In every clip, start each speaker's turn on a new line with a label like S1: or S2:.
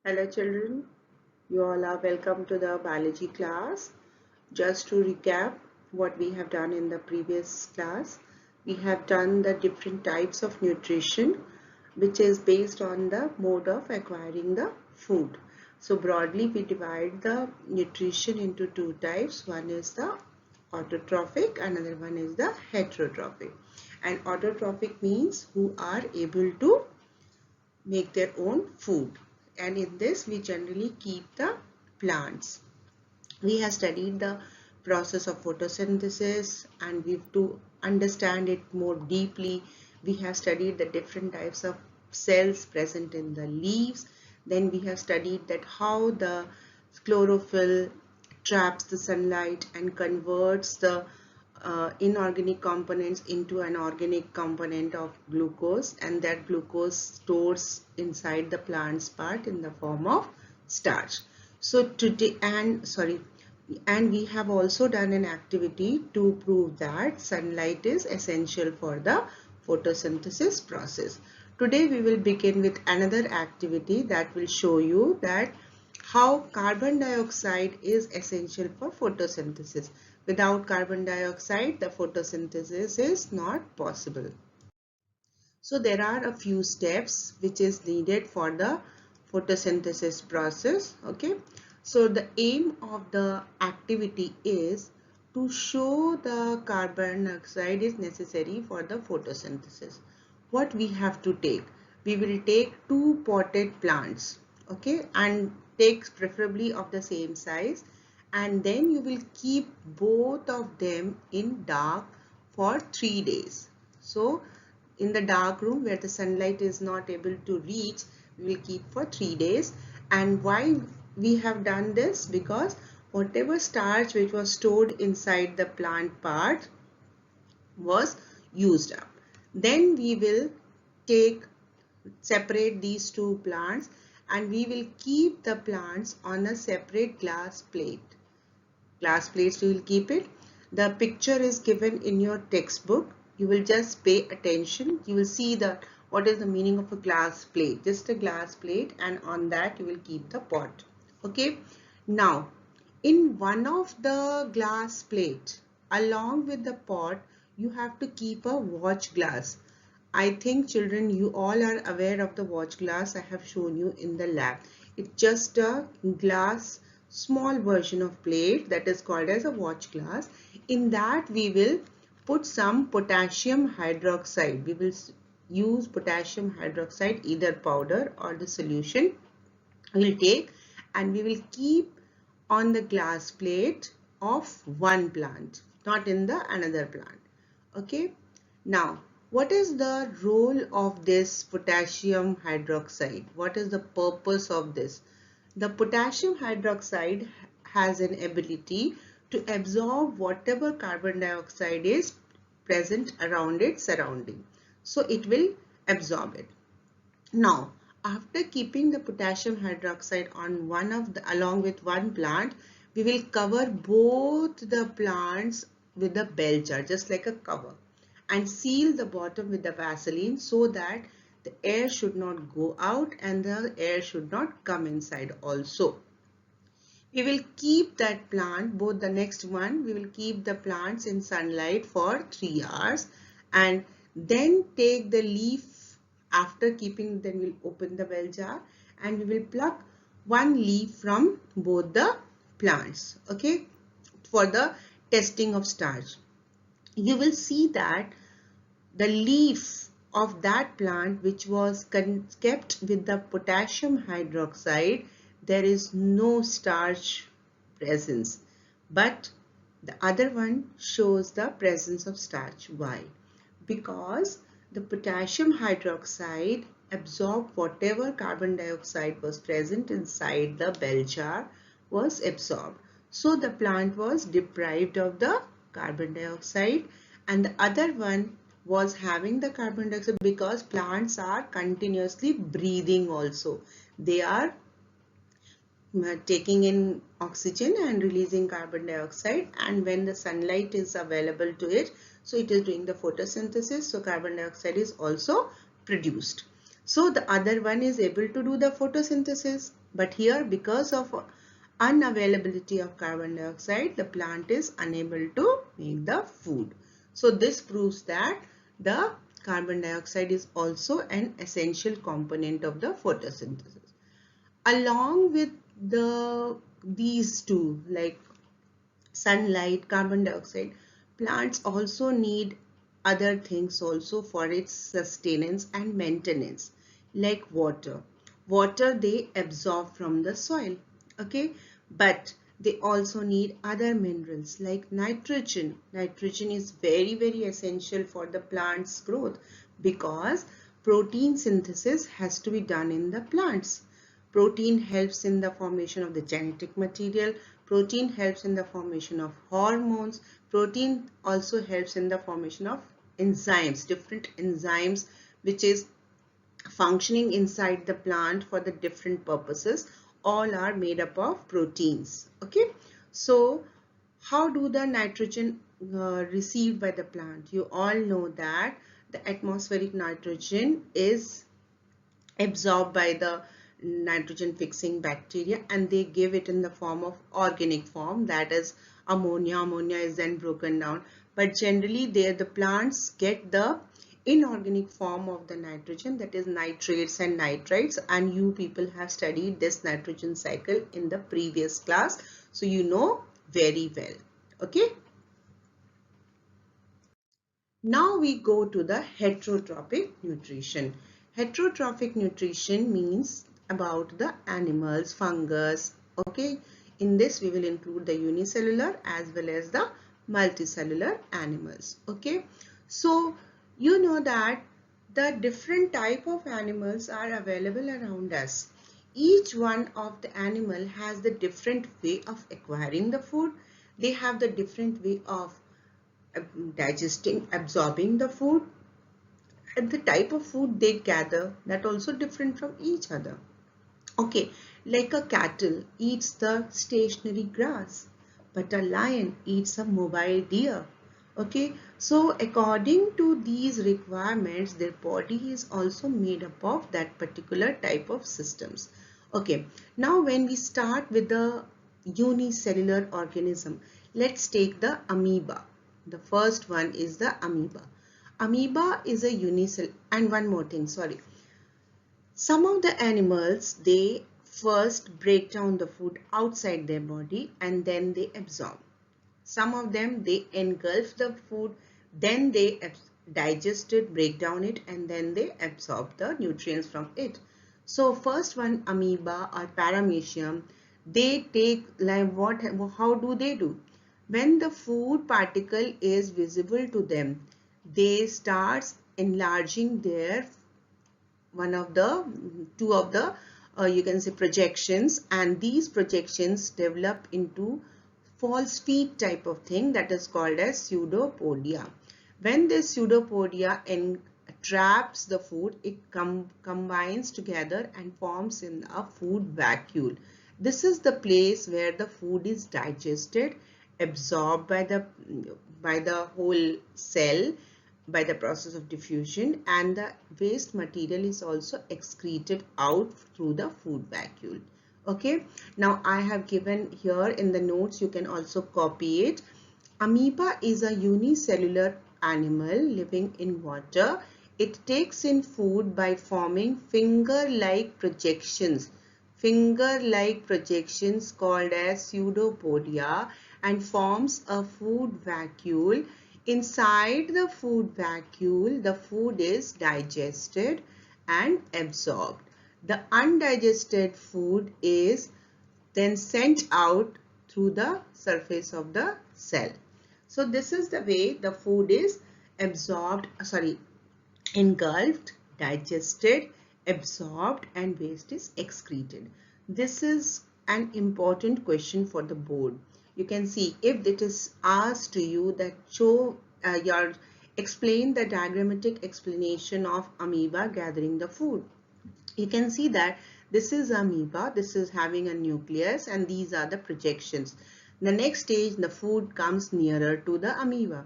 S1: Hello children, you all are welcome to the biology class. Just to recap what we have done in the previous class, we have done the different types of nutrition which is based on the mode of acquiring the food. So broadly we divide the nutrition into two types. One is the autotrophic, another one is the heterotrophic. And autotrophic means who are able to make their own food, and in this we generally keep the plants. We have studied the process of photosynthesis, and we have to understand it more deeply. We have studied the different types of cells present in the leaves. Then we have studied that how the chlorophyll traps the sunlight and converts the inorganic components into an organic component of glucose, and that glucose stores inside the plant's part in the form of starch. So today, and we have also done an activity to prove that sunlight is essential for the photosynthesis process. Today we will begin with another activity that will show you that how carbon dioxide is essential for photosynthesis. Without carbon dioxide, the photosynthesis is not possible. So there are a few steps which is needed for the photosynthesis process. Okay. So the aim of the activity is to show the carbon dioxide is necessary for the photosynthesis. What we have to take? We will take two potted plants. Okay. And take preferably of the same size. And then you will keep both of them in dark for 3 days. So in the dark room where the sunlight is not able to reach, we will keep for 3 days. And why we have done this? Because whatever starch which was stored inside the plant part was used up. Then we will separate these two plants, and we will keep the plants on a separate glass plate. Glass plates we will keep it. The picture is given in your textbook. You will just pay attention. You will see what is the meaning of a glass plate. Just a glass plate, and on that you will keep the pot. Okay. Now, in one of the glass plate, along with the pot, you have to keep a watch glass. I think children, you all are aware of the watch glass I have shown you in the lab. It's just a glass small version of plate that is called as a watch glass. In that we will put some potassium hydroxide. We will use potassium hydroxide, either powder or the solution we will take, and we will keep on the glass plate of one plant, not in the another plant. Okay. Now, what is the role of this potassium hydroxide? What is the purpose of this? The potassium hydroxide has an ability to absorb whatever carbon dioxide is present around its surrounding. So it will absorb it. Now, after keeping the potassium hydroxide on along with one plant, we will cover both the plants with a bell jar, just like a cover, and seal the bottom with the Vaseline so that the air should not go out and the air should not come inside also. We will keep that plant, both the next one, we will keep the plants in sunlight for 3 hours, and then take the leaf. After keeping, then we'll open the bell jar and we will pluck one leaf from both the plants, okay, for the testing of starch. You will see that the leaf of that plant which was kept with the potassium hydroxide, there is no starch presence, but the other one shows the presence of starch. Why? Because the potassium hydroxide absorbed whatever carbon dioxide was present inside the bell jar was absorbed. So the plant was deprived of the carbon dioxide, and the other one was having the carbon dioxide because plants are continuously breathing also. They are taking in oxygen and releasing carbon dioxide, and when the sunlight is available to it, so it is doing the photosynthesis, so carbon dioxide is also produced. So the other one is able to do the photosynthesis. But here, because of unavailability of carbon dioxide, the plant is unable to make the food. So this proves that the carbon dioxide is also an essential component of the photosynthesis. Along with these two, like sunlight, carbon dioxide, plants also need other things also for its sustenance and maintenance, like water. Water they absorb from the soil, okay? But they also need other minerals like nitrogen. Nitrogen is very, very essential for the plant's growth because protein synthesis has to be done in the plants. Protein helps in the formation of the genetic material. Protein helps in the formation of hormones. Protein also helps in the formation of enzymes, different enzymes which is functioning inside the plant for the different purposes. All are made up of proteins. Okay. So how do the nitrogen received by the plant? You all know that the atmospheric nitrogen is absorbed by the nitrogen fixing bacteria and they give it in the form of organic form, that is ammonia. Ammonia is then broken down, but generally the plants get the inorganic form of the nitrogen, that is nitrates and nitrites, and you people have studied this nitrogen cycle in the previous class, so you know very well. Okay. Now we go to the heterotrophic nutrition. Heterotrophic nutrition means about the animals, fungus. Okay, in this we will include the unicellular as well as the multicellular animals. Okay, so you know that the different type of animals are available around us. Each one of the animal has the different way of acquiring the food. They have the different way of digesting, absorbing the food, and the type of food they gather that also different from each other. Okay, like a cattle eats the stationary grass, but a lion eats a mobile deer. Okay, so according to these requirements, their body is also made up of that particular type of systems. Okay, now when we start with the unicellular organism, let's take the amoeba. The first one is the amoeba. Amoeba is a unicellular, and one more thing, sorry. Some of the animals, they first break down the food outside their body and then they absorb. Some of them, they engulf the food, then they digest it, break down it, and then they absorb the nutrients from it. So first one, amoeba or paramecium, they take like what, how do they do? When the food particle is visible to them, they start enlarging their one of the two of the you can say projections, and these projections develop into false feet type of thing that is called as pseudopodia. When this pseudopodia traps the food, it combines together and forms in a food vacuole. This is the place where the food is digested, absorbed by the whole cell by the process of diffusion, and the waste material is also excreted out through the food vacuole. Okay, now I have given here in the notes, you can also copy it. Amoeba is a unicellular animal living in water. It takes in food by forming finger-like projections. Finger-like projections called as pseudopodia, and forms a food vacuole. Inside the food vacuole, the food is digested and absorbed. The undigested food is then sent out through the surface of the cell. So this is the way the food is absorbed, engulfed, digested, absorbed, and waste is excreted. This is an important question for the board. You can see if it is asked to you that show your explain the diagrammatic explanation of amoeba gathering the food. You can see that this is amoeba, this is having a nucleus, and these are the projections. The next stage, the food comes nearer to the amoeba.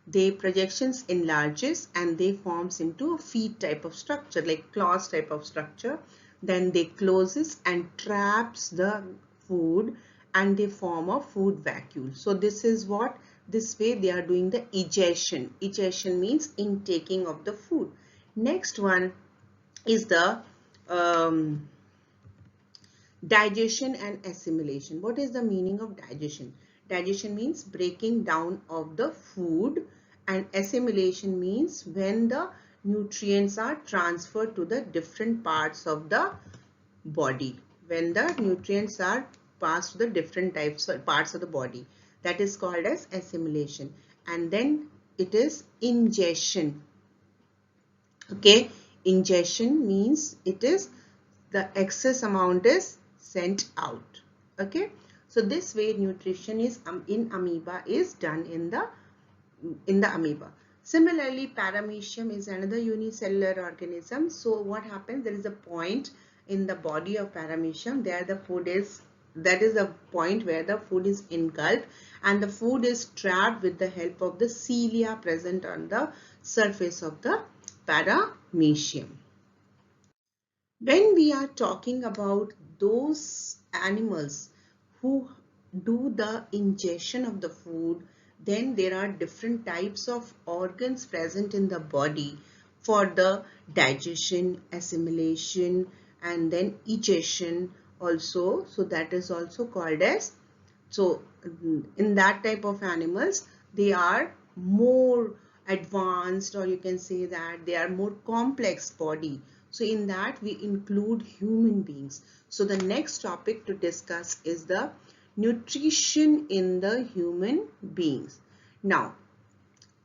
S1: the projections enlarges and they forms into a feet type of structure, like claws type of structure. Then they closes and traps the food and they form a food vacuole. So this is what, this way they are doing the egestion. Egestion means intaking of the food. Next one is the digestion and assimilation. What is the meaning of digestion? Digestion means breaking down of the food, and assimilation means when the nutrients are transferred to the different parts of the body. When the nutrients are passed to the different types or parts of the body, that is called as assimilation. And then it is ingestion. Okay, ingestion means it is the excess amount is sent out. Okay, so this way nutrition is in amoeba is done in the amoeba. Similarly, paramecium is another unicellular organism. So what happens, there is a point in the body of paramecium, there the food is, that is the point where the food is engulfed and the food is trapped with the help of the cilia present on the surface of the paramecium. When we are talking about those animals who do the ingestion of the food, then there are different types of organs present in the body for the digestion, assimilation, and then egestion also. So that is also called as, so in that type of animals, they are more advanced, or you can say that they are more complex body. So in that we include human beings. So the next topic to discuss is the nutrition in the human beings. Now,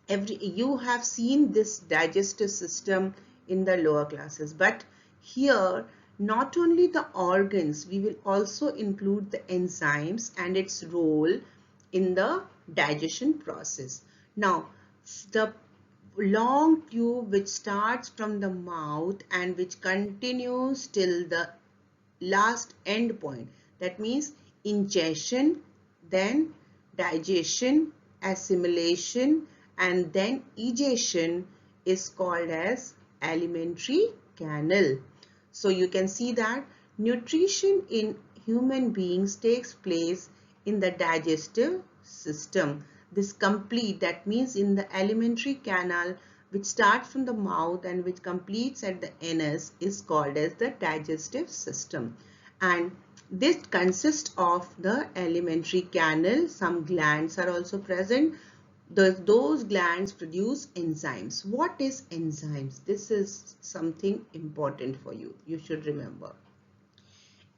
S1: you have seen this digestive system in the lower classes, but here not only the organs, we will also include the enzymes and its role in the digestion process. Now, the long tube which starts from the mouth and which continues till the last end point, that means ingestion, then digestion, assimilation, and then egestion, is called as alimentary canal. So you can see that nutrition in human beings takes place in the digestive system. This complete, that means in the alimentary canal which starts from the mouth and which completes at the anus, is called as the digestive system. And this consists of the alimentary canal. Some glands are also present. Those glands produce enzymes. What is enzymes? This is something important for you. You should remember.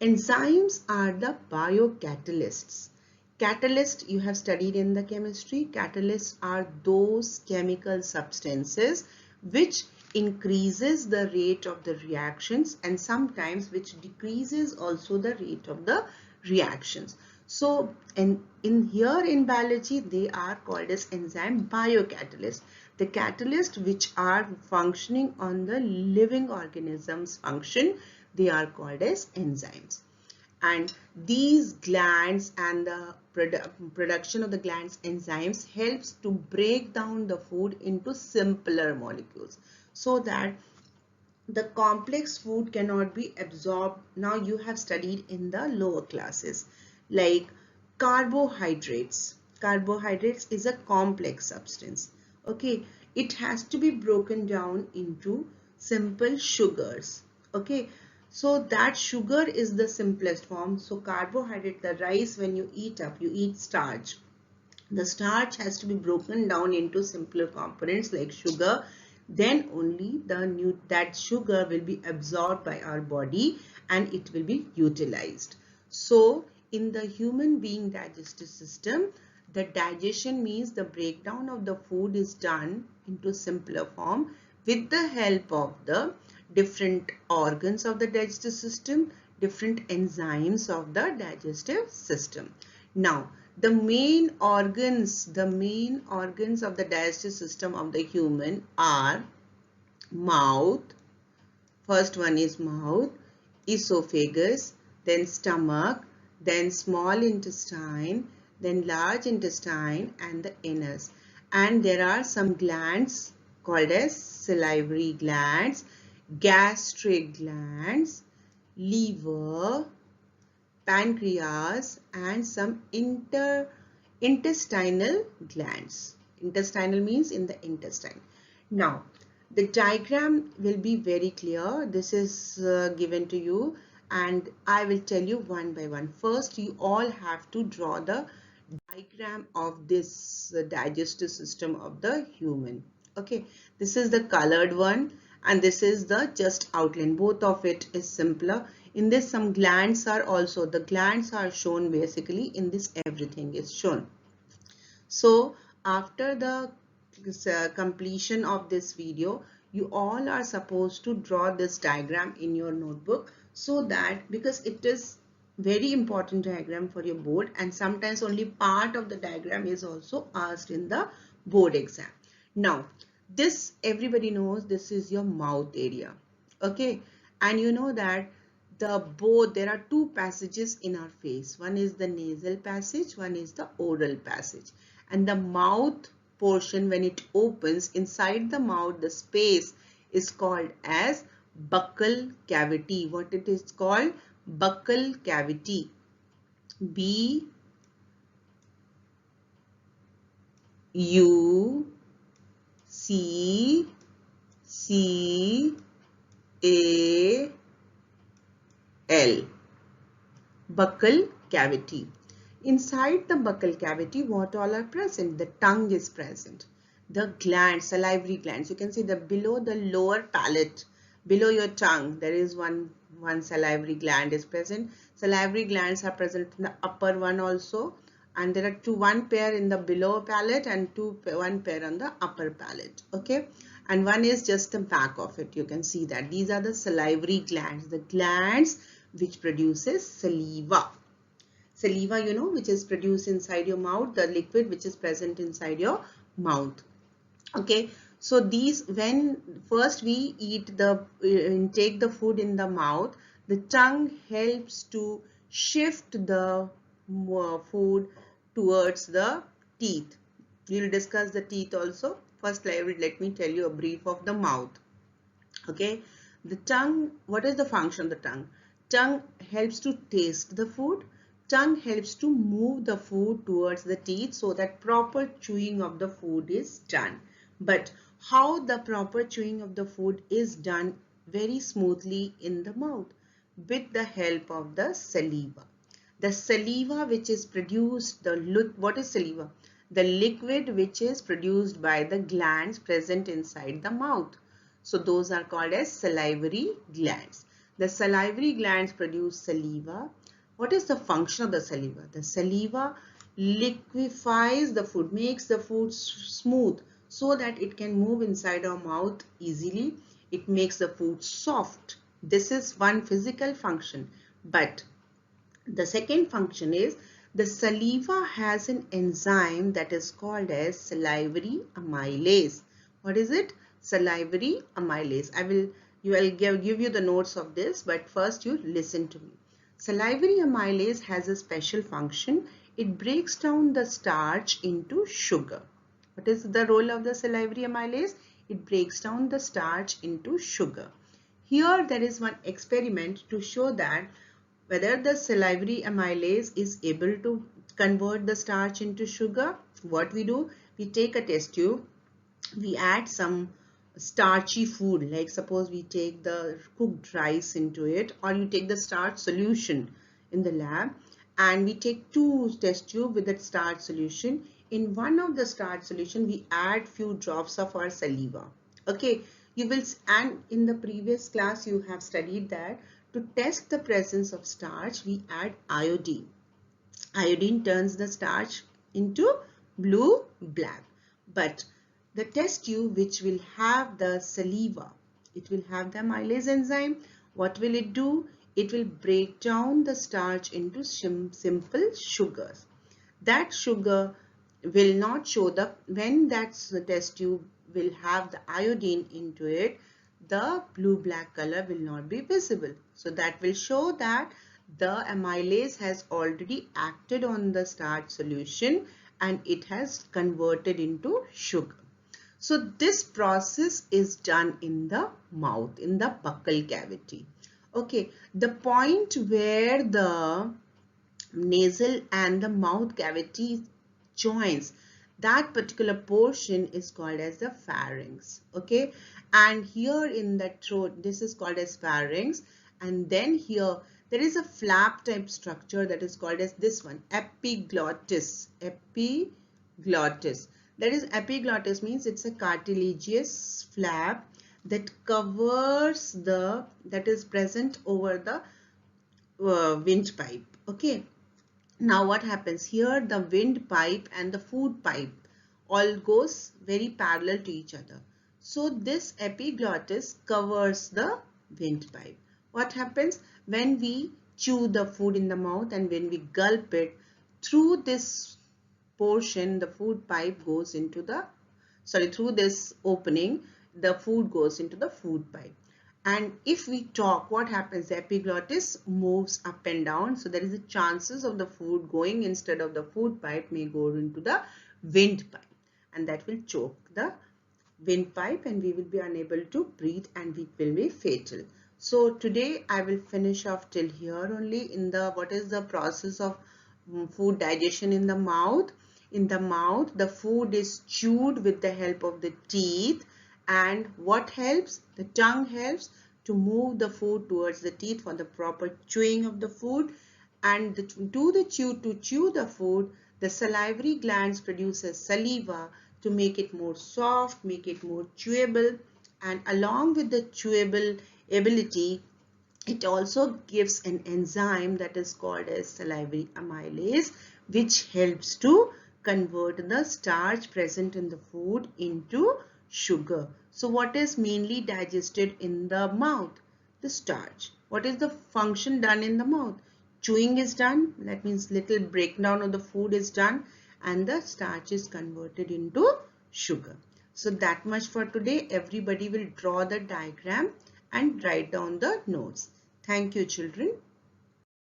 S1: Enzymes are the biocatalysts. Catalyst you have studied in the chemistry. Catalysts are those chemical substances which increases the rate of the reactions and sometimes which decreases also the rate of the reactions. So in here in biology, they are called as enzyme biocatalysts. The catalysts which are functioning on the living organisms function, they are called as enzymes. And these glands and the production of the glands enzymes helps to break down the food into simpler molecules so that the complex food cannot be absorbed. Now you have studied in the lower classes, like carbohydrates. Carbohydrates is a complex substance. Okay, it has to be broken down into simple sugars. Okay, so that sugar is the simplest form. So carbohydrate, the rice, when you eat up, you eat starch. The starch has to be broken down into simpler components like sugar. Then only that sugar will be absorbed by our body and it will be utilized. So in the human being digestive system, the digestion means the breakdown of the food is done into simpler form with the help of the different organs of the digestive system, different enzymes of the digestive system. Now, the main organs of the digestive system of the human are mouth. First one is mouth, esophagus, then stomach, then small intestine, then large intestine, and the anus. and there are some glands called as salivary glands, gastric glands, liver, pancreas, and some intestinal glands. Intestinal means in the intestine. Now, the diagram will be very clear. This is given to you and I will tell you one by one. First, you all have to draw the diagram of this digestive system of the human. Okay, this is the colored one and this is the just outline. Both of it is simpler. In this, some glands are also, the glands are shown basically. In this, everything is shown. So after the completion of this video, you all are supposed to draw this diagram in your notebook, so that, because it is very important diagram for your board, and sometimes only part of the diagram is also asked in the board exam. Now this, everybody knows, this is your mouth area. Okay, and you know that there are two passages in our face. One is the nasal passage, one is the oral passage. And the mouth portion, when it opens, inside the mouth, the space is called as buccal cavity. What it is called? Buccal cavity. B U C C A L. Buccal cavity. Inside the buccal cavity, what all are present? The tongue is present. The glands, salivary glands. You can see below the lower palate, below your tongue, there is one salivary gland is present. Salivary glands are present in the upper one also. And there are one pair in the below palate and one pair on the upper palate. Okay. And one is just the back of it. You can see that. These are the salivary glands. The glands which produces saliva. Saliva, you know, which is produced inside your mouth, the liquid which is present inside your mouth. Okay, so these, when first we take the food in the mouth, the tongue helps to shift the food towards the teeth. We will discuss the teeth also. First, let me tell you a brief of the mouth. Okay, the tongue, what is the function of the tongue? Tongue helps to taste the food. Tongue helps to move the food towards the teeth so that proper chewing of the food is done. But how the proper chewing of the food is done very smoothly in the mouth? With the help of the saliva. The saliva which is produced, what is saliva? The liquid which is produced by the glands present inside the mouth. So those are called as salivary glands. The salivary glands produce saliva. What is the function of the saliva? The saliva liquefies the food, makes the food smooth so that it can move inside our mouth easily. It makes the food soft. This is one physical function. But the second function is the saliva has an enzyme that is called as salivary amylase. What is it? Salivary amylase. I will give you the notes of this, but first you listen to me. Salivary amylase has a special function. It breaks down the starch into sugar. What is the role of the salivary amylase? It breaks down the starch into sugar. Here there is one experiment to show that whether the salivary amylase is able to convert the starch into sugar. What we do, we take a test tube, we add some starchy food, like suppose we take the cooked rice into it, or you take the starch solution in the lab, and we take two test tube with that starch solution. In one of the starch solution, we add few drops of our saliva. Okay, you will, and in the previous class you have studied that to test the presence of starch, we add iodine. Iodine turns the starch into blue-black. But the test tube which will have the saliva, it will have the amylase enzyme. What will it do? It will break down the starch into simple sugars. That sugar will not show the, when that test tube will have the iodine into it, the blue-black color will not be visible. So that will show that the amylase has already acted on the starch solution and it has converted into sugar. So this process is done in the mouth, in the buccal cavity. Okay, the point where the nasal and the mouth cavity joins, that particular portion is called as the pharynx. Okay, and here in the throat, this is called as pharynx, and then here there is a flap type structure that is called as this one, epiglottis. Epiglottis, that is, epiglottis means it's a cartilaginous flap that covers the, that is present over the windpipe. Okay, now what happens here, the windpipe and the food pipe all goes very parallel to each other. So this epiglottis covers the windpipe. What happens when we chew the food in the mouth and when we gulp it, through this portion the food pipe goes into the, sorry, through this opening the food goes into the food pipe. And if we talk, what happens? The epiglottis moves up and down. So there is a chances of the food going instead of the food pipe may go into the windpipe, and that will choke the windpipe and we will be unable to breathe and it will be fatal. So today I will finish off till here only in the, what is the process of food digestion in the mouth. In the mouth, the food is chewed with the help of the teeth. And what helps? The tongue helps to move the food towards the teeth for the proper chewing of the food. And to chew the food, the salivary glands produces saliva to make it more soft, make it more chewable. And along with the chewable ability, it also gives an enzyme that is called as salivary amylase, which helps to convert the starch present in the food into sugar. So what is mainly digested in the mouth? The starch. What is the function done in the mouth? Chewing is done. That means little breakdown of the food is done and the starch is converted into sugar. So that much for today. Everybody will draw the diagram and write down the notes. Thank you, children.